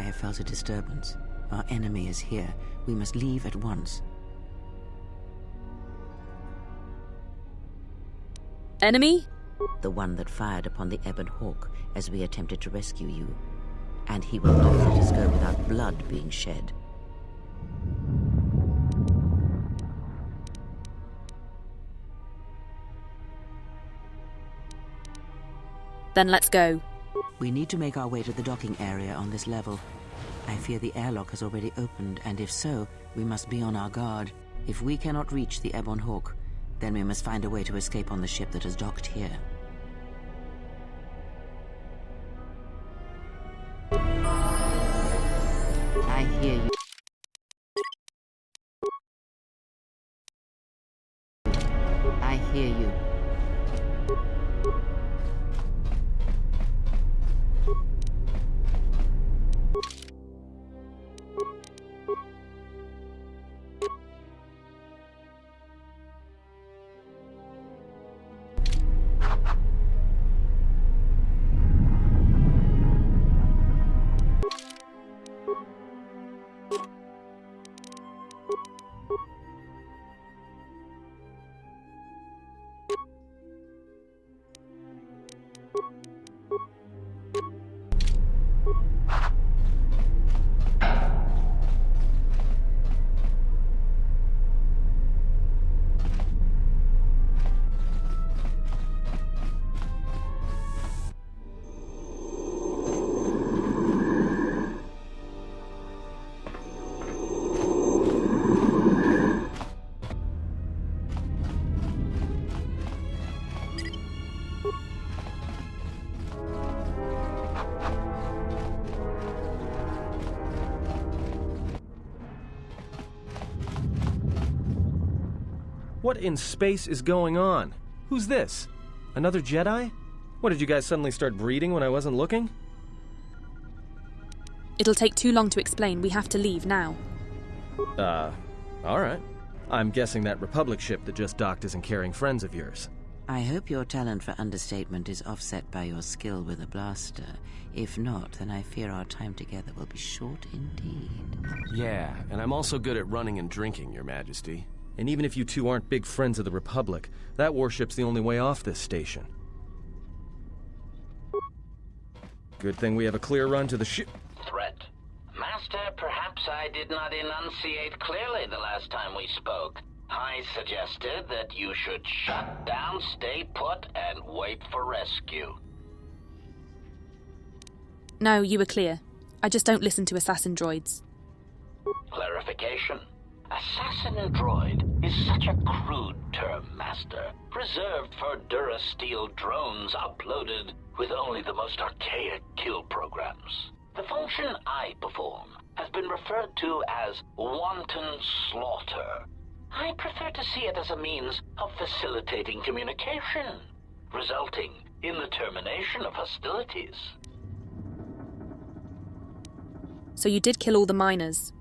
I have felt a disturbance. Our enemy is here. We must leave at once. Enemy? The one that fired upon the Ebon Hawk as we attempted to rescue you. And he will not let us go without blood being shed. Then let's go. We need to make our way to the docking area on this level. I fear the airlock has already opened, and if so, we must be on our guard. If we cannot reach the Ebon Hawk, then we must find a way to escape on the ship that has docked here. I hear you. I hear you. What in space is going on? Who's this? Another Jedi? What, did you guys suddenly start breeding when I wasn't looking? It'll take too long to explain. We have to leave now. Alright. I'm guessing that Republic ship that just docked isn't carrying friends of yours. I hope your talent for understatement is offset by your skill with a blaster. If not, then I fear our time together will be short indeed. Yeah, and I'm also good at running and drinking, Your Majesty. And even if you two aren't big friends of the Republic, that warship's the only way off this station. Good thing we have a clear run to the ship. Threat. Master, perhaps I did not enunciate clearly the last time we spoke. I suggested that you should shut down, stay put, and wait for rescue. No, you were clear. I just don't listen to assassin droids. Clarification. Assassin droid is such a crude term, Master, reserved for Durasteel drones uploaded with only the most archaic kill programs. The function I perform has been referred to as wanton slaughter. I prefer to see it as a means of facilitating communication, resulting in the termination of hostilities. So you did kill all the miners?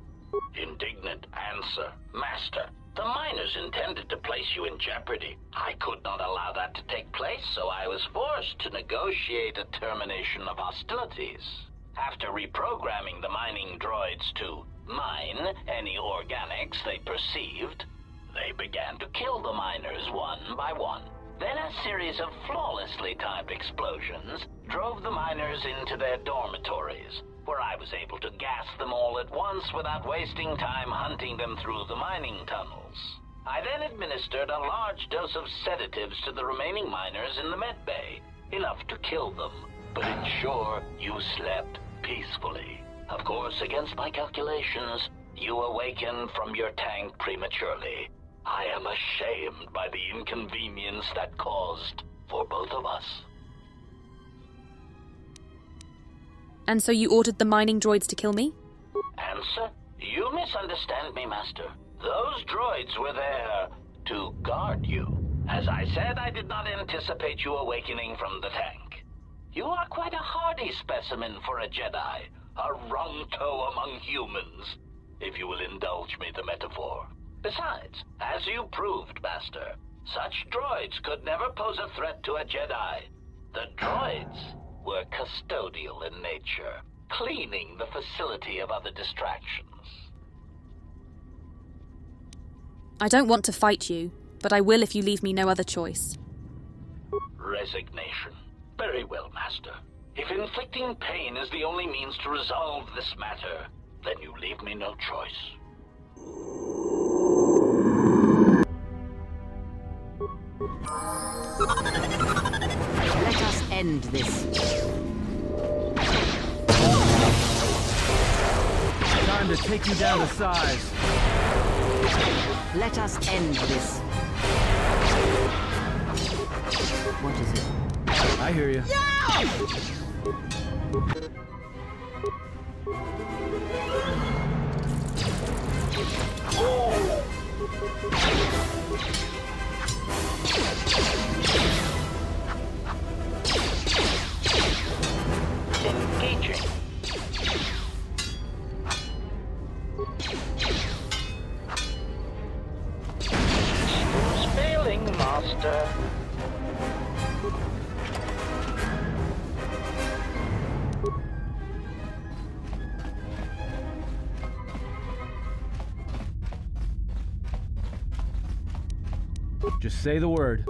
Indignant answer. Master, the miners intended to place you in jeopardy. I could not allow that to take place, so I was forced to negotiate a termination of hostilities. After reprogramming the mining droids to mine any organics they perceived, they began to kill the miners one by one. Then a series of flawlessly timed explosions drove the miners into their dormitories, where I was able to gas them all at once without wasting time hunting them through the mining tunnels. I then administered a large dose of sedatives to the remaining miners in the med bay, enough to kill them, but ensure you slept peacefully. Of course, against my calculations, you awakened from your tank prematurely. I am ashamed by the inconvenience that caused for both of us. And so you ordered the mining droids to kill me? Answer? You misunderstand me, Master. Those droids were there to guard you. As I said, I did not anticipate you awakening from the tank. You are quite a hardy specimen for a Jedi, a wrung-toe among humans, if you will indulge me the metaphor. Besides, as you proved, Master, such droids could never pose a threat to a Jedi. The droids were custodial in nature, cleaning the facility of other distractions. I don't want to fight you, but I will if you leave me no other choice. Resignation. Very well, Master. If inflicting pain is the only means to resolve this matter, then you leave me no choice. Let us end this. Time to take you down to size. Let us end this. What is it? I hear you. Engaging. Who's failing, Master? Just say the word.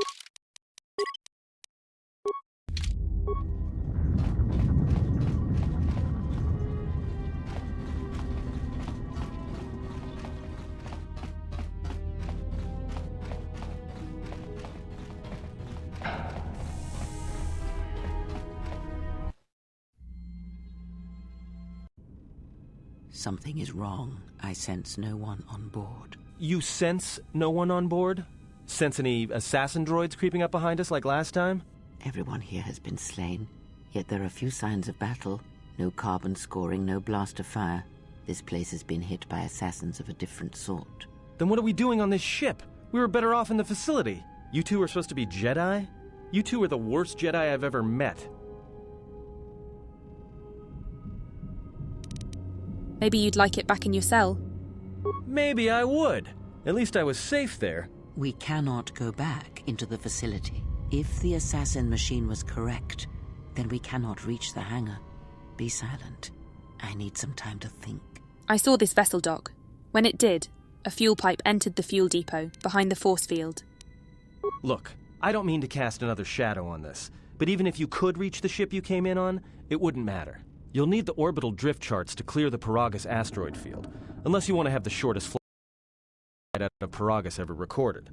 Something is wrong. I sense no one on board. You sense no one on board? Sense any assassin droids creeping up behind us like last time? Everyone here has been slain, yet there are few signs of battle. No carbon scoring, no blaster fire. This place has been hit by assassins of a different sort. Then what are we doing on this ship? We were better off in the facility. You two are supposed to be Jedi? You two are the worst Jedi I've ever met. Maybe you'd like it back in your cell. Maybe I would. At least I was safe there. We cannot go back into the facility. If the assassin machine was correct, then we cannot reach the hangar. Be silent. I need some time to think. I saw this vessel dock. When it did, a fuel pipe entered the fuel depot behind the force field. Look, I don't mean to cast another shadow on this, but even if you could reach the ship you came in on, it wouldn't matter. You'll need the orbital drift charts to clear the Paragus asteroid field, unless you want to have the shortest flight out of Paragus ever recorded.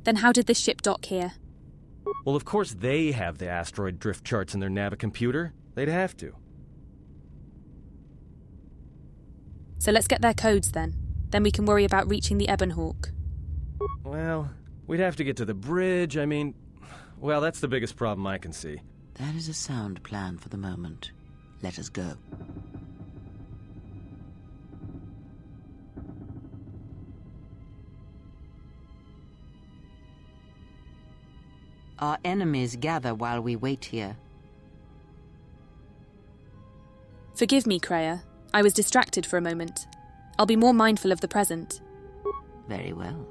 Then how did this ship dock here? Well, of course they have the asteroid drift charts in their Navicomputer. They'd have to. So let's get their codes then. Then we can worry about reaching the Ebon Hawk. Well, we'd have to get to the bridge, well, that's the biggest problem I can see. That is a sound plan for the moment. Let us go. Our enemies gather while we wait here. Forgive me, Kreia. I was distracted for a moment. I'll be more mindful of the present. Very well.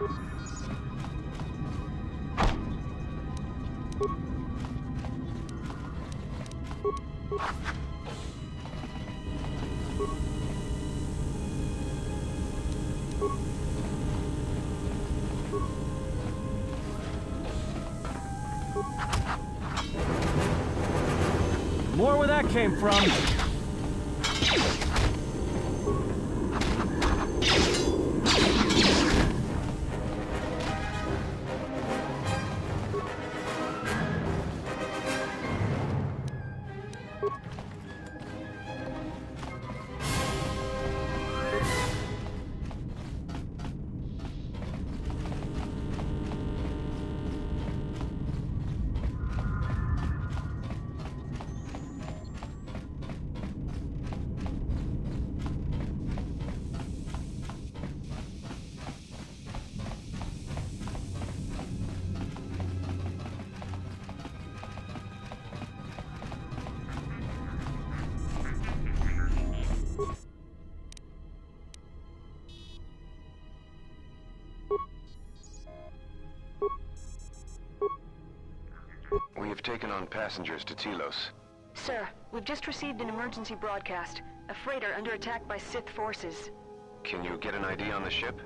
More where that came from. We have taken on passengers to Telos. Sir, we've just received an emergency broadcast. A freighter under attack by Sith forces. Can you get an ID on the ship?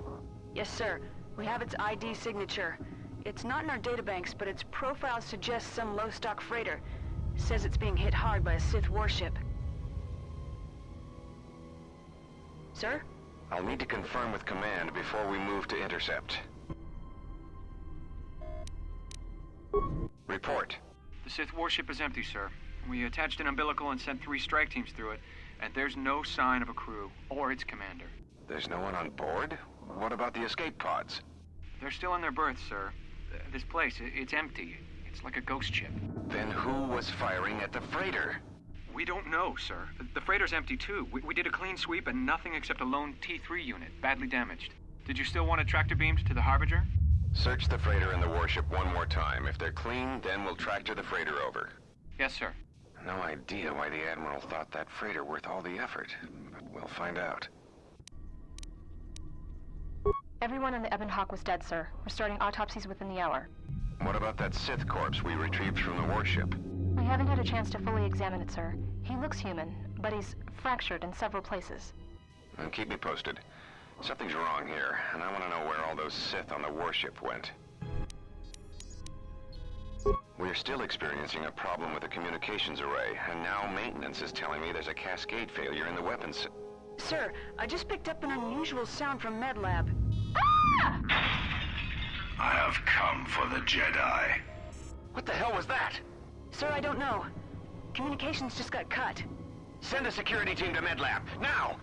Yes, sir. We have its ID signature. It's not in our databanks, but its profile suggests some low-stock freighter. Says it's being hit hard by a Sith warship. Sir? I'll need to confirm with command before we move to intercept. Report. The Sith warship is empty, sir. We attached an umbilical and sent 3 strike teams through it, and there's no sign of a crew or its commander. There's no one on board? What about the escape pods? They're still in their berths, sir. This place, it's empty. It's like a ghost ship. Then who was firing at the freighter? We don't know, sir. The freighter's empty, too. We did a clean sweep and nothing except a lone T3 unit, badly damaged. Did you still want tractor beams to the Harbinger? Search the freighter and the warship one more time. If they're clean, then we'll tractor the freighter over. Yes, sir. No idea why the Admiral thought that freighter worth all the effort, but we'll find out. Everyone in the Ebon Hawk was dead, sir. We're starting autopsies within the hour. What about that Sith corpse we retrieved from the warship? We haven't had a chance to fully examine it, sir. He looks human, but he's fractured in several places. And keep me posted. Something's wrong here, and I want to know where all those Sith on the warship went. We're still experiencing a problem with the communications array, and now maintenance is telling me there's a cascade failure in the weapons. Sir, I just picked up an unusual sound from MedLab. I have come for the Jedi. What the hell was that? Sir, I don't know. Communications just got cut. Send a security team to MedLab, now!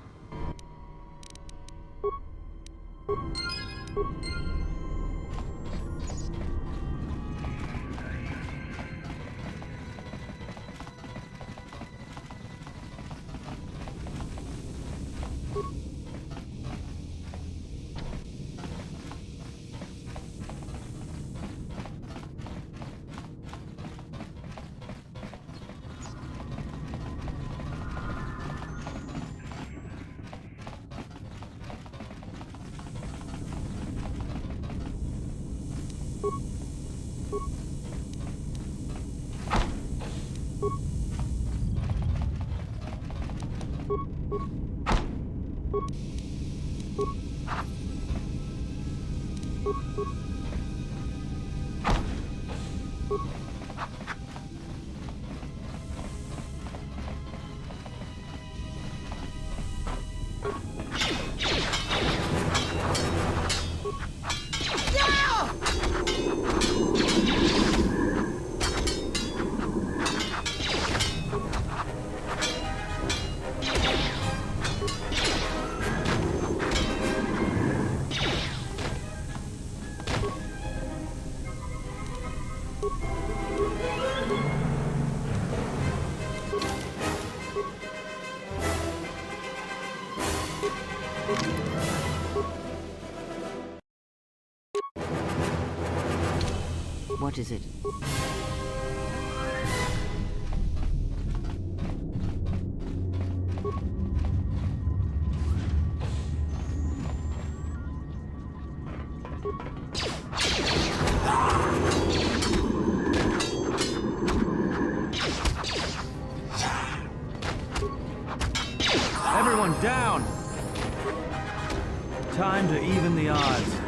What is it? Down! Time to even the odds.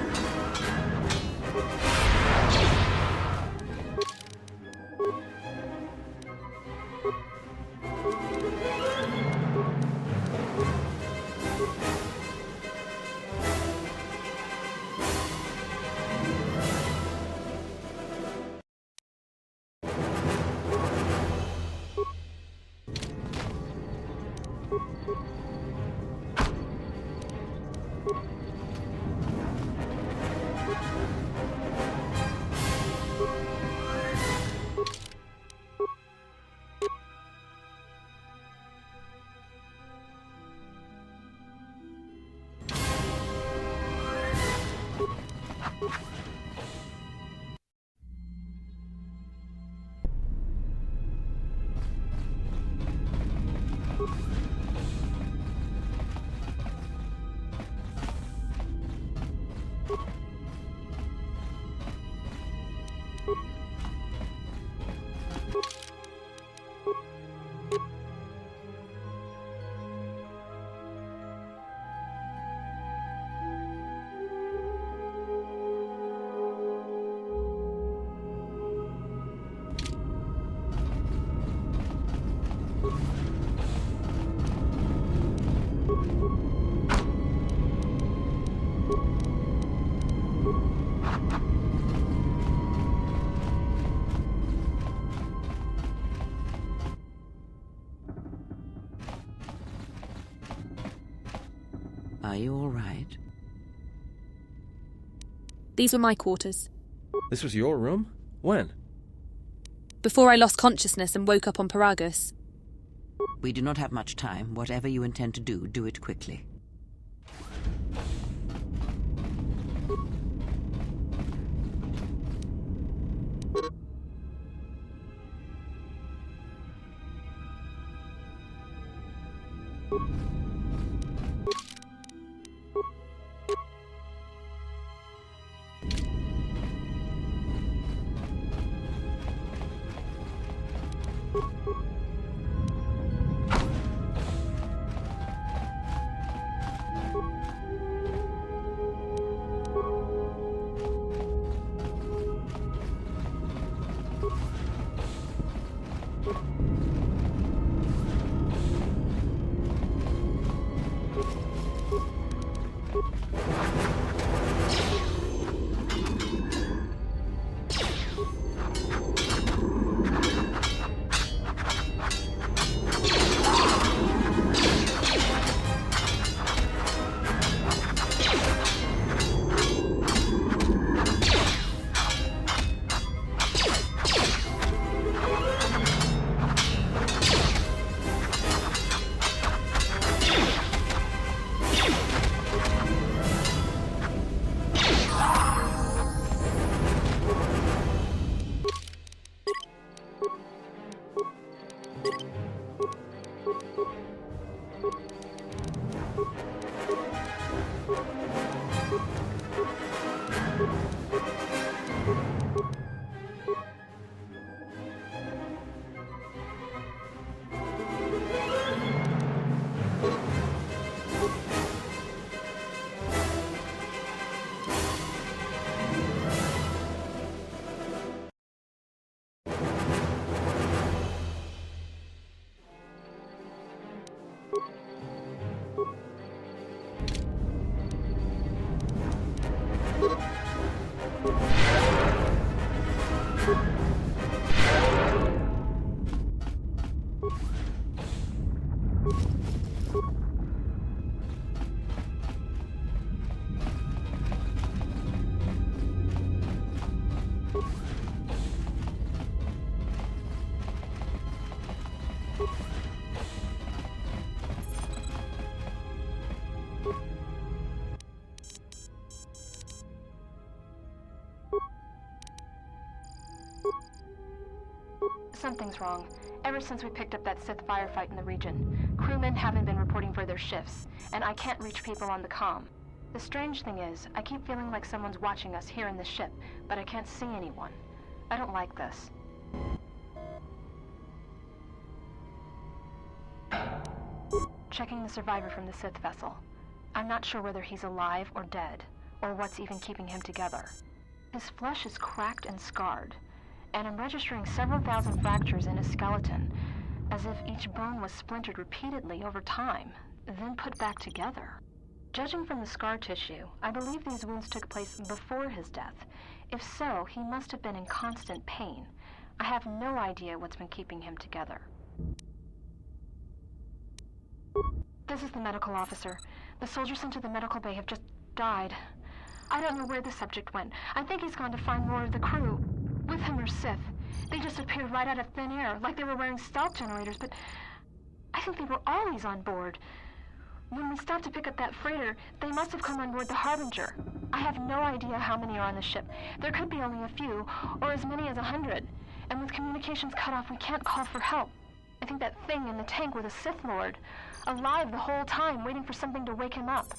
Are you all right? These were my quarters. This was your room? When? Before I lost consciousness and woke up on Paragus. We do not have much time. Whatever you intend to do, do it quickly. Something's wrong. Ever since we picked up that Sith firefight in the region, crewmen haven't been reporting for their shifts, and I can't reach people on the comm. The strange thing is, I keep feeling like someone's watching us here in the ship, but I can't see anyone. I don't like this. checking the survivor from the Sith vessel. I'm not sure whether he's alive or dead, or what's even keeping him together. His flesh is cracked and scarred, and I'm registering several thousand fractures in his skeleton, as if each bone was splintered repeatedly over time, then put back together. Judging from the scar tissue, I believe these wounds took place before his death. If so, he must have been in constant pain. I have no idea what's been keeping him together. This is the medical officer. The soldiers sent to the medical bay have just died. I don't know where the subject went. I think he's gone to find more of the crew. With him are Sith. They just appeared right out of thin air, like they were wearing stealth generators, but I think they were always on board. When we stopped to pick up that freighter, they must have come on board the Harbinger. I have no idea how many are on the ship. There could be only a few, or as many as 100. And with communications cut off, we can't call for help. I think that thing in the tank was a Sith Lord, alive the whole time, waiting for something to wake him up.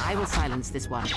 I will silence this one.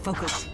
Focus.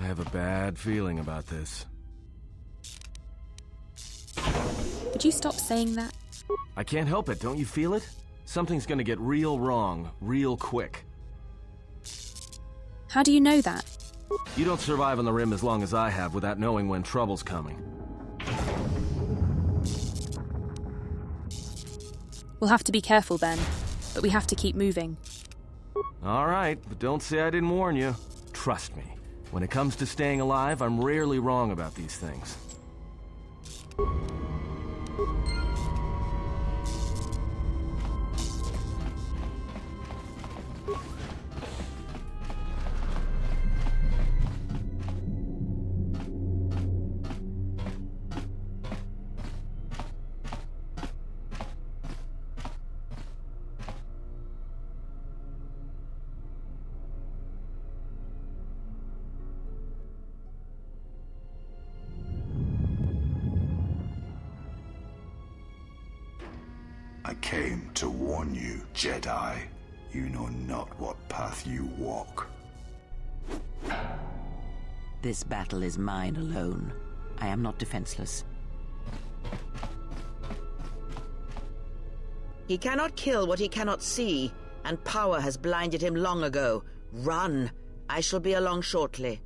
I have a bad feeling about this. Would you stop saying that? I can't help it, don't you feel it? Something's gonna get real wrong, real quick. How do you know that? You don't survive on the Rim as long as I have without knowing when trouble's coming. We'll have to be careful then, but we have to keep moving. All right, but don't say I didn't warn you. Trust me, when it comes to staying alive, I'm rarely wrong about these things. I came to warn you, Jedi. You know not what path you walk. This battle is mine alone. I am not defenseless. He cannot kill what he cannot see, and power has blinded him long ago. Run! I shall be along shortly.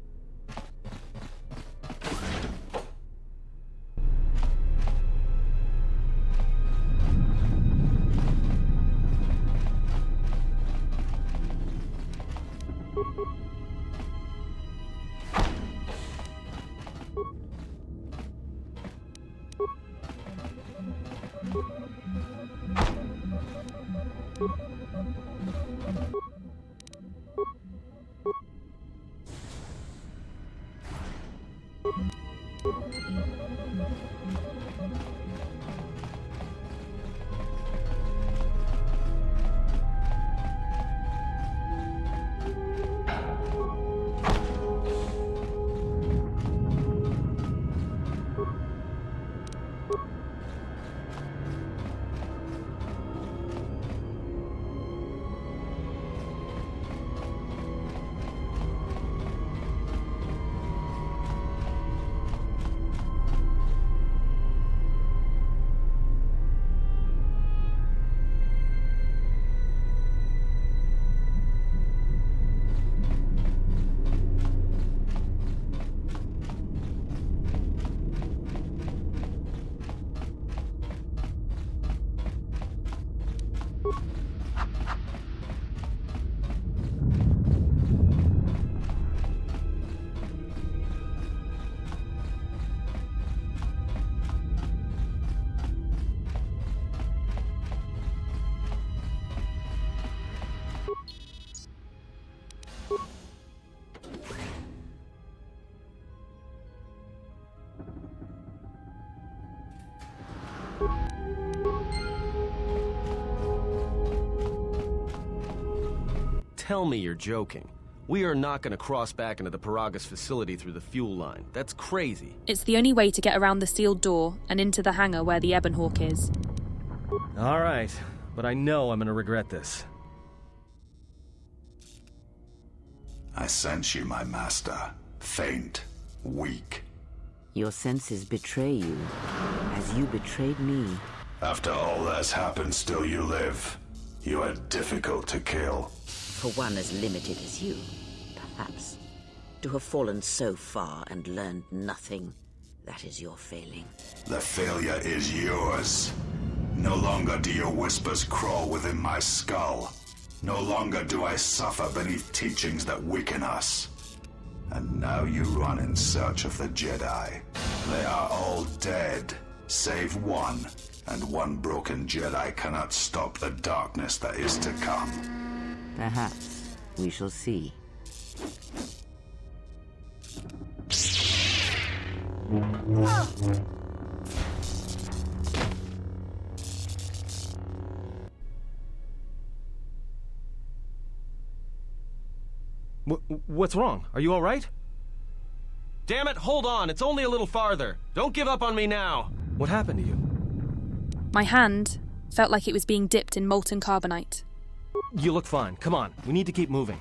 Tell me you're joking. We are not going to cross back into the Paragus facility through the fuel line. That's crazy. It's the only way to get around the sealed door and into the hangar where the Ebonhawk is. All right, but I know I'm going to regret this. I sense you, my master. Faint, weak. Your senses betray you, as you betrayed me. After all that's happened, still you live. You are difficult to kill. For one as limited as you, perhaps. To have fallen so far and learned nothing, that is your failing. The failure is yours. No longer do your whispers crawl within my skull. No longer do I suffer beneath teachings that weaken us. And now you run in search of the Jedi. They are all dead, Save one, and one broken Jedi cannot stop the darkness that is to come. Perhaps. We shall see. What's wrong? Are you all right? Damn it, hold on. It's only a little farther. Don't give up on me now. What happened to you? My hand felt like it was being dipped in molten carbonite. You look fine. Come on. We need to keep moving.